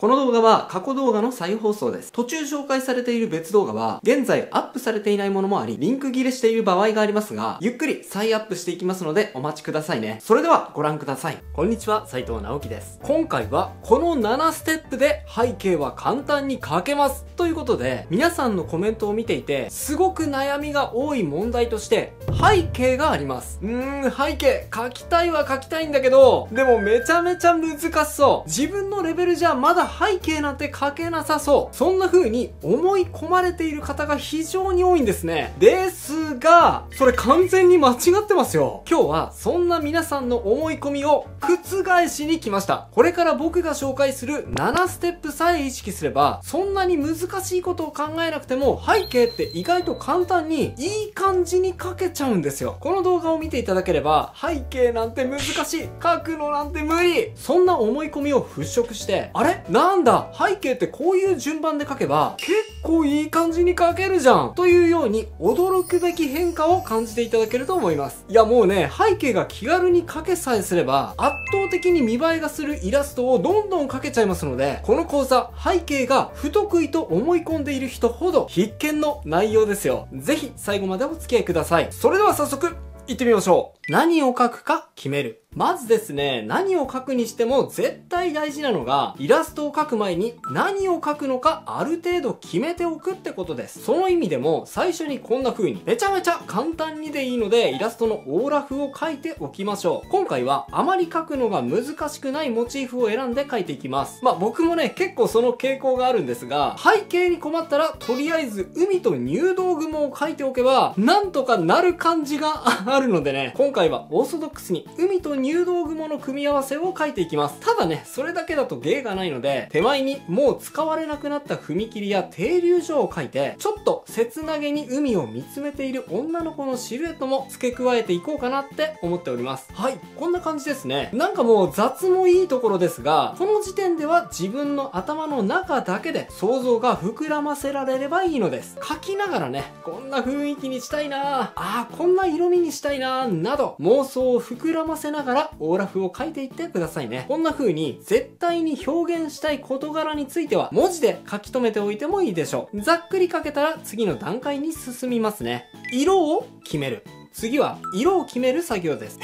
この動画は過去動画の再放送です。途中紹介されている別動画は、現在アップされていないものもあり、リンク切れしている場合がありますが、ゆっくり再アップしていきますのでお待ちくださいね。それではご覧ください。こんにちは、斉藤直樹です。今回はこの7ステップで背景は簡単に描けますということで、皆さんのコメントを見ていて、すごく悩みが多い問題として、背景があります。背景描きたいは描きたいんだけど、でもめちゃめちゃ難しそう。自分のレベルじゃまだ背景なんて描けなさそう。そんな風に思い込まれている方が非常に多いんですね。ですが、それ完全に間違ってますよ。今日はそんな皆さんの思い込みを覆しに来ました。これから僕が紹介する7ステップさえ意識すれば、そんなに難しいことを考えなくても、背景って意外と簡単にいい感じに描けちゃうんですよ。この動画を見ていただければ、背景なんて難しい、描くのなんて無理、そんな思い込みを払拭して、あれなんだ、背景ってこういう順番で描けば結構いい感じに描けるじゃんというように驚くべき変化を感じていただけると思います。いやもうね、背景が気軽に描けさえすれば圧倒的に見栄えがするイラストをどんどん描けちゃいますので、この講座、背景が不得意と思い込んでいる人ほど必見の内容ですよ。ぜひ最後までお付き合いください。それでは早速行ってみましょう。何を描くか決める。まずですね、何を描くにしても絶対大事なのが、イラストを描く前に何を描くのかある程度決めておくってことです。その意味でも、最初にこんな風にめちゃめちゃ簡単にでいいので、イラストのオーラフを描いておきましょう。今回はあまり描くのが難しくないモチーフを選んで描いていきます。僕もね、結構その傾向があるんですが、背景に困ったらとりあえず海と入道雲を描いておけば、なんとかなる感じがあるのでね、今回はオーソドックスに海と入道雲の組み合わせを描いていきます。ただね、それだけだと芸がないので、手前にもう使われなくなった踏切や停留所を描いて、ちょっと切なげに海を見つめている女の子のシルエットも付け加えていこうかなって思っております。はい、こんな感じですね。なんかもう雑もいいところですが、この時点では自分の頭の中だけで想像が膨らませられればいいのです。描きながらね、こんな雰囲気にしたいなあ、こんな色味にしたいななど、妄想を膨らませながらオーラフを書いていってくださいね。こんな風に絶対に表現したい事柄については文字で書き留めておいてもいいでしょう。ざっくり書けたら次の段階に進みますね。色を決める。次は色を決める作業です。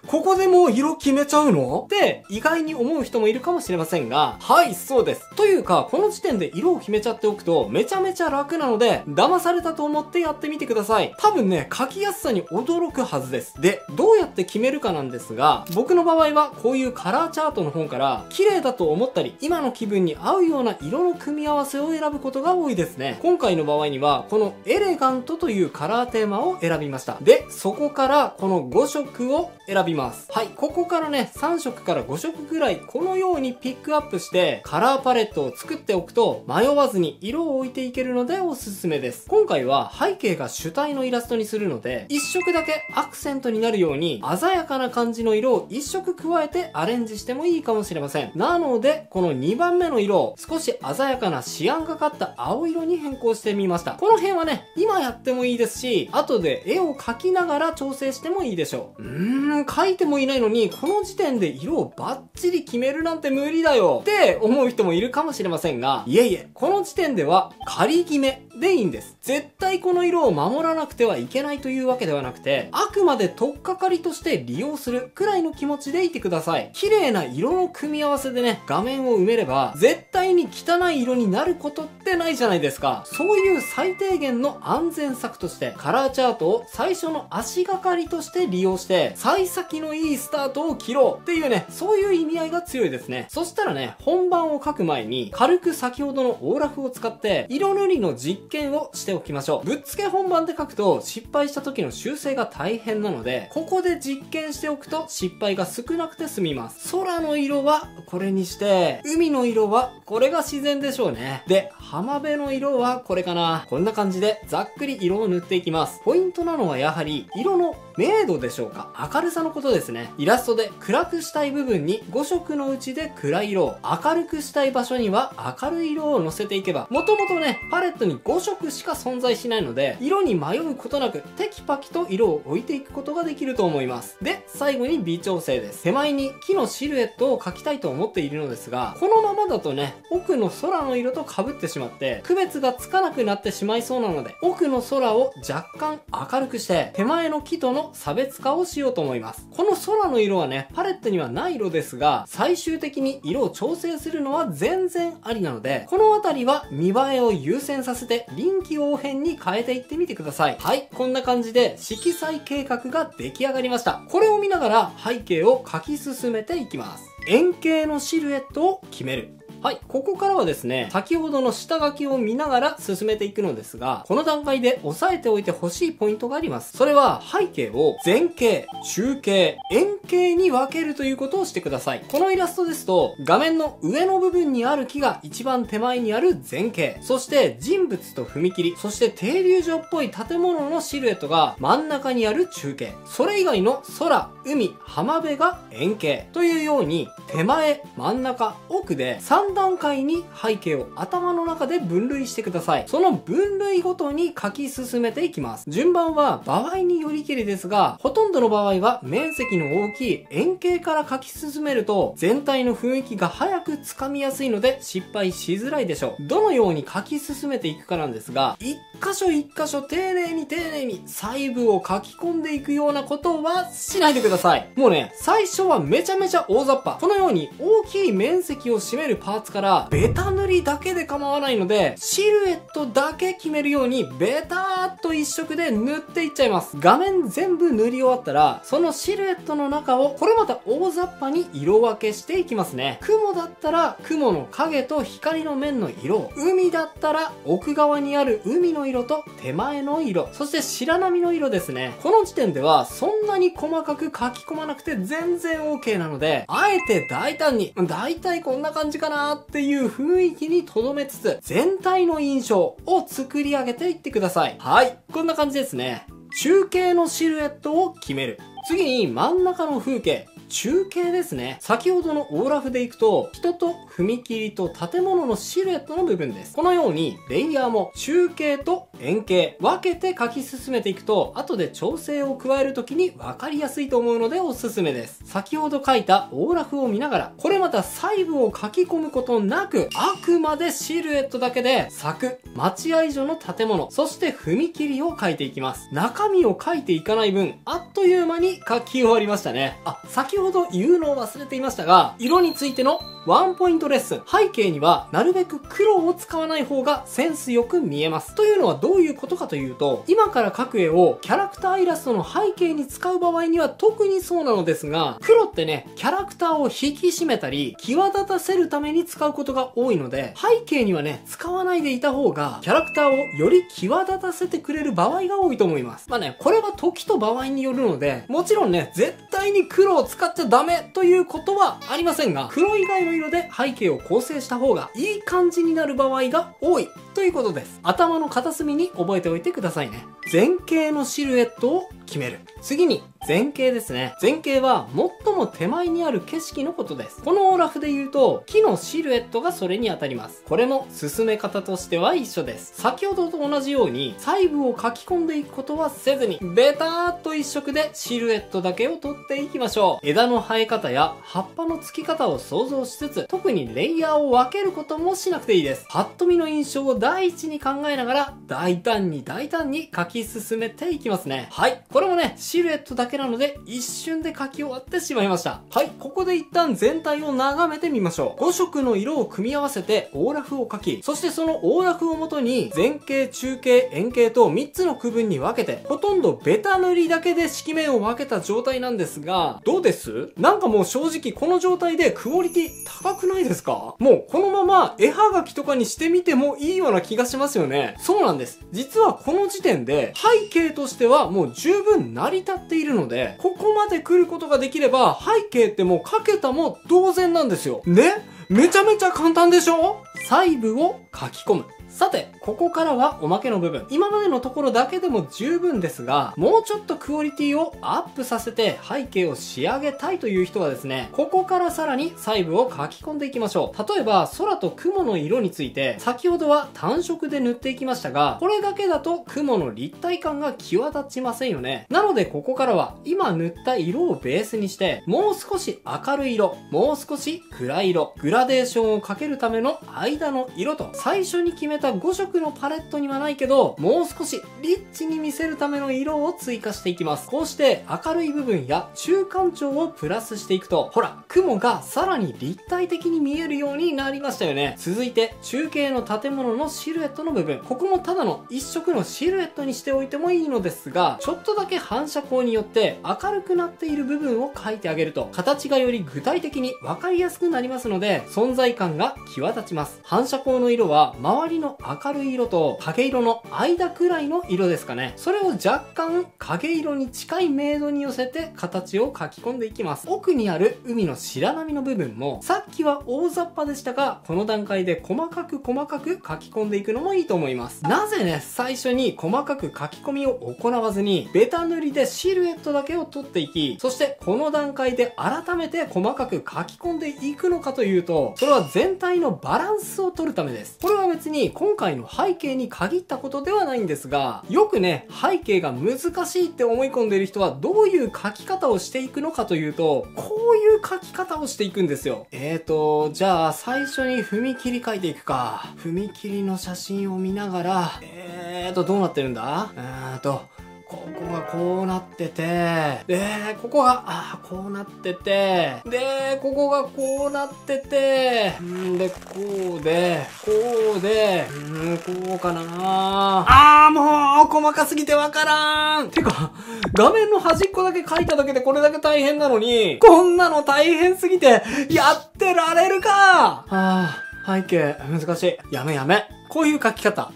ここでもう色決めちゃうのって意外に思う人もいるかもしれませんが、はい、そうです。というか、この時点で色を決めちゃっておくとめちゃめちゃ楽なので、騙されたと思ってやってみてください。多分ね、書きやすさに驚くはずです。で、どうやって決めるかなんですが、僕の場合はこういうカラーチャートの本から綺麗だと思ったり、今の気分に合うような色の組み合わせを選ぶことが多いですね。今回の場合には、このエレガントというカラーテーマを選びました。で、そこからこの5色を選びます。はい、ここからね、3色から5色ぐらいこのようにピックアップしてカラーパレットを作っておくと迷わずに色を置いていけるのでおすすめです。今回は背景が主体のイラストにするので、1色だけアクセントになるように鮮やかな感じの色を1色加えてアレンジしてもいいかもしれません。なので、この2番目の色を少し鮮やかなシアンがかった青色に変更してみました。この辺はね、今やってもいいですし、後で絵を描きながら調整してもいいでしょう。描いてもいないのにこの時点で色をバッチリ決めるなんて無理だよって思う人もいるかもしれませんが、いえいえ、この時点では仮決めでいいんです。絶対この色を守らなくてはいけないというわけではなくて、あくまで取っかかりとして利用するくらいの気持ちでいてください。綺麗な色の組み合わせでね、画面を埋めれば絶対に汚い色になることってないじゃないですか。そういう最低限の安全策としてカラーチャートを最初の足がかりとして利用して、幸先のいいスタートを切ろうっていうね、そういう意味合いが強いですね。そしたらね、本番を書く前に軽く先ほどのオーラフを使って色塗りの実験をしておきましょう。ぶっつけ本番で書くと失敗した時の修正が大変なので、ここで実験しておくと失敗が少なくて済みます。空の色はこれにして、海の色はこれが自然でしょうね。で、浜辺の色はこれかな。こんな感じでざっくり色を塗っていきます。ポイントなのはやはり色の明度でしょうか、明るさのことですね。イラストで暗くしたい部分に5色のうちで暗い色を、明るくしたい場所には明るい色を乗せていけば、もともとね、パレットに5色しか存在しないので、色に迷うことなくテキパキと色を置いていくことができると思います。で、最後に微調整です。手前に木のシルエットを描きたいと思っているのですが、このままだとね、奥の空の色と被ってしまって区別がつかなくなってしまいそうなので、奥の空を若干明るくして手前の木との差別化をしようと思います。この空の色はね、パレットにはない色ですが、最終的に色を調整するのは全然ありなので、この辺りは見栄えを優先させて臨機応変に変えていってみてください。はい、こんな感じで色彩計画が出来上がりました。これを見ながら背景を描き進めていきます。円形のシルエットを決める。はい、ここからはですね、先ほどの下書きを見ながら進めていくのですが、この段階で押さえておいてほしいポイントがあります。それは背景を前景、中景、円形に分けるということをしてください。このイラストですと、画面の上の部分にある木が一番手前にある前景、そして人物と踏切、そして停留所っぽい建物のシルエットが真ん中にある中景、それ以外の空、海、浜辺が円形というように、手前、真ん中、奥で3段階に背景を頭の中で分類してください。その分類ごとに書き進めていきます。順番は場合によりけりですが、ほとんどの場合は面積の大きい円形から書き進めると全体の雰囲気が早くつかみやすいので失敗しづらいでしょう。どのように書き進めていくかなんですが、一箇所一箇所丁寧に細部を書き込んでいくようなことはしないでください。もうね、最初はめちゃめちゃ大雑把。このように大きい面積を占めるパーツからベタ塗りだけで構わないので、シルエットだけ決めるようにベターっと一色で塗っていっちゃいます。画面全部塗り終わったら、そのシルエットの中をこれまた大雑把に色分けしていきますね。雲だったら雲の影と光の面の色を、海だったら奥側にある海の色と手前の色、そして白波の色ですね。この時点ではそんなに細かく書き込まなくて全然 OK なので、あえて大胆に、だいたいこんな感じかなっていう雰囲気に留めつつ、全体の印象を作り上げていってください。はい、こんな感じですね。中景のシルエットを決める。次に真ん中の風景、中景ですね。先ほどのオーラフでいくと、人と踏切と建物のシルエットの部分です。このようにレイヤーも中景と円形分けて書き進めていくと、後で調整を加える時に分かりやすいと思うのでおすすめです。先ほど書いたオーラフを見ながら、これまた細部を書き込むことなく、あくまでシルエットだけで柵、待合所の建物、そして踏切を書いていきます。中身を書いていかない分、あっという間に書き終わりましたね。先ほど言うのを忘れていましたが、色についてのワンポイントレッスン。背景にはなるべく黒を使わない方がセンスよく見えます。というのはどういうことかというと、今から描く絵をキャラクターイラストの背景に使う場合には特にそうなのですが、黒ってね、キャラクターを引き締めたり際立たせるために使うことが多いので、背景にはね、使わないでいた方がキャラクターをより際立たせてくれる場合が多いと思います。これは時と場合によるので、もちろんね、絶対に黒を使っちゃダメということはありませんが、黒以外の色で背景を構成した方がいい感じになる場合が多いということです。頭の片隅に覚えておいてくださいね。前景のシルエットを決める。次に前景ですね。前景は最も手前にある景色のことです。このオーラフで言うと、木のシルエットがそれに当たります。これも進め方としては一緒です。先ほどと同じように細部を書き込んでいくことはせずに、ベターっと一色でシルエットだけを取っていきましょう。枝の生え方や葉っぱの付き方を想像しつつ、特にレイヤーを分けることもしなくていいです。パッと見の印象を第一に考えながら、大胆に書き進めていきますね。はい、これもね、シルエットだけなので一瞬で書き終わってしまいました。はい、ここで一旦全体を眺めてみましょう。5色の色を組み合わせてオーラフを描き、そしてそのオーラフをもとに前景、中景、円景と3つの区分に分けて、ほとんどベタ塗りだけで色面を分けた状態なんですが、どうです？なんかもう正直この状態でクオリティ高くないですか？もうこのまま絵はがきとかにしてみてもいいような気がしますよね。そうなんです。実はこの時点で背景としてはもう十分成り立っているので、ここまで来ることができれば背景ってもう描けたも同然なんですよ。ね？めちゃめちゃ簡単でしょ？細部を書き込む。さて、ここからはおまけの部分。今までのところだけでも十分ですが、もうちょっとクオリティをアップさせて背景を仕上げたいという人はですね、ここからさらに細部を書き込んでいきましょう。例えば、空と雲の色について、先ほどは単色で塗っていきましたが、これだけだと雲の立体感が際立ちませんよね。なので、ここからは今塗った色をベースにして、もう少し明るい色、もう少し暗い色、グラデーションをかけるための間の色と、最初に決めた5色のパレットにはないけど、もう少しリッチに見せるための色を追加していきます。こうして明るい部分や中間調をプラスしていくと、ほら、雲がさらに立体的に見えるようになりましたよね。続いて、中継の建物のシルエットの部分。ここもただの一色のシルエットにしておいてもいいのですが、ちょっとだけ反射光によって明るくなっている部分を描いてあげると、形がより具体的に分かりやすくなりますので、存在感が際立ちます。反射光の色は、周りの明るい色と影色の間くらいの色ですかね。それを若干影色に近い明度に寄せて形を書き込んでいきます。奥にある海の白波の部分も、さっきは大雑把でしたが、この段階で細かく書き込んでいくのもいいと思います。なぜね、最初に細かく書き込みを行わずに、ベタ塗りでシルエットだけを取っていき、そしてこの段階で改めて細かく書き込んでいくのかというと、それは全体のバランスを取るためです。これは別に今回の背景に限ったことではないんですが、よくね、背景が難しいって思い込んでいる人はどういう書き方をしていくのかというと、こういう書き方をしていくんですよ。じゃあ最初に踏切書いていくか。踏切の写真を見ながら、どうなってるんだ？ここがこうなってて、で、ここが、こうなってて、で、ここがこうなってて、で、こうで、こうかな。もう、細かすぎてわからん。てか、画面の端っこだけ書いただけでこれだけ大変なのに、こんなの大変すぎて、やってられるか。背景、難しい。やめ。こういう書き方、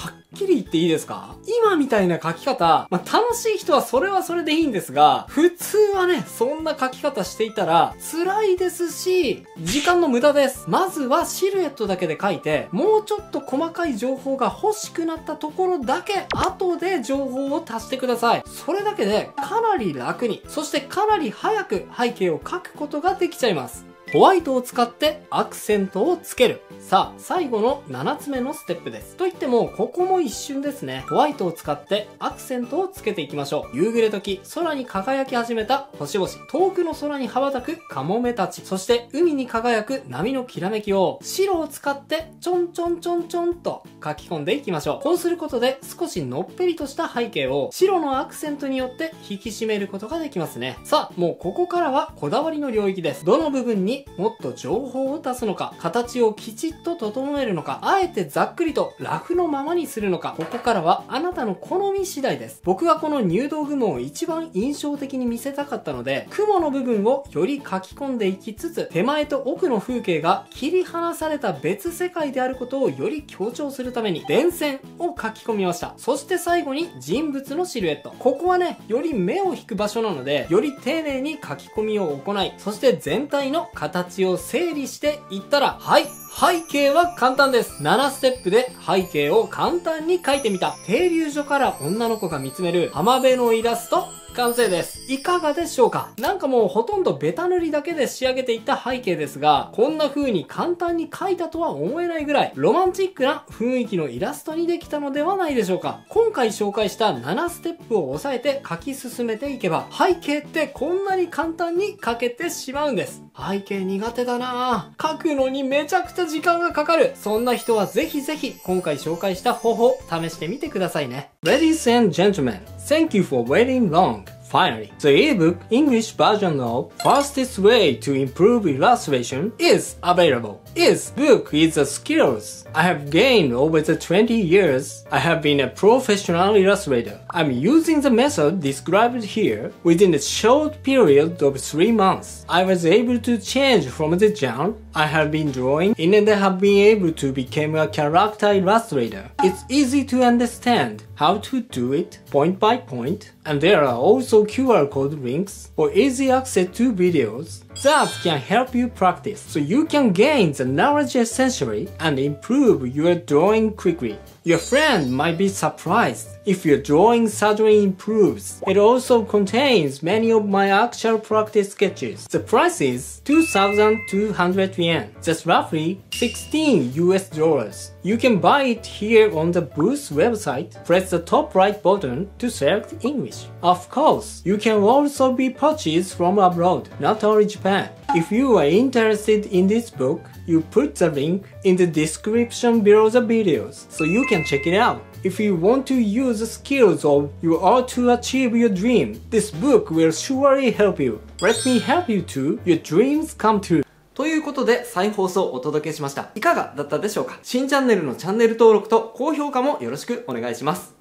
はっきり言っていいですか？今みたいな書き方、楽しい人はそれはそれでいいんですが、普通はね、そんな書き方していたら辛いですし、時間の無駄です。まずはシルエットだけで書いて、もうちょっと細かい情報が欲しくなったところだけ、後で情報を足してください。それだけでかなり楽に、そしてかなり早く背景を書くことができちゃいます。ホワイトを使ってアクセントをつける。さあ、最後の7つ目のステップです。といっても、ここも一瞬ですね。ホワイトを使ってアクセントをつけていきましょう。夕暮れ時、空に輝き始めた星々、遠くの空に羽ばたくカモメたち、そして海に輝く波のきらめきを白を使ってちょんちょんと書き込んでいきましょう。こうすることで少しのっぺりとした背景を白のアクセントによって引き締めることができますね。さあ、もうここからはこだわりの領域です。どの部分にもっと情報を足すのか、形をきちっと整えるのか、あえてざっくりとラフのままにするのか、ここからはあなたの好み次第です。僕はこの入道雲を一番印象的に見せたかったので、雲の部分をより書き込んでいきつつ、手前と奥の風景が切り離された別世界であることをより強調するために電線を書き込みました。そして最後に人物のシルエット。ここはね、より目を引く場所なので、より丁寧に書き込みを行い、そして全体の形を整理していったら、はい、背景は簡単です。7ステップで背景を簡単に描いてみた。停留所から女の子が見つめる浜辺のイラスト、完成です。いかがでしょうか？なんかもうほとんどベタ塗りだけで仕上げていった背景ですが、こんな風に簡単に描いたとは思えないぐらいロマンチックな雰囲気のイラストにできたのではないでしょうか。今回紹介した7ステップを押さえて書き進めていけば、背景ってこんなに簡単に描けてしまうんです。背景苦手だなぁ。描くのにめちゃくちゃ時間がかかる。そんな人はぜひぜひ今回紹介した方法試してみてくださいね。Ladies and gentlemen, thank you for waiting long. Finally, the ebook English version of Fastest Way to Improve Illustration is available. This book is the skills I have gained over the 20 years. I have been a professional illustrator. I'm using the method described here within a short period of 3 months. I was able to change from the genre I have been drawing and I have been able to become a character illustrator. It's easy to understand how to do it point by point, and there are also QR code links for easy access to videos. that can help you practice, so you can gain the knowledge essentially and improve your drawing quickly. Your friend might be surprised if your drawing suddenly improves. It also contains many of my actual practice sketches. The price is 2,200 yen. That's roughly $16. You can buy it here on the booth website. Press the top right button to select English. Of course, you can also be purchased from abroad, not only Japan. If you are interested in this book, you put the link in the description below the videos, so you can check it out. If you want to use the skills of your art to achieve your dream, this book will surely help you. Let me help you to your dreams come true. ということで再放送をお届けしました。いかがだったでしょうか？新チャンネルのチャンネル登録と高評価もよろしくお願いします。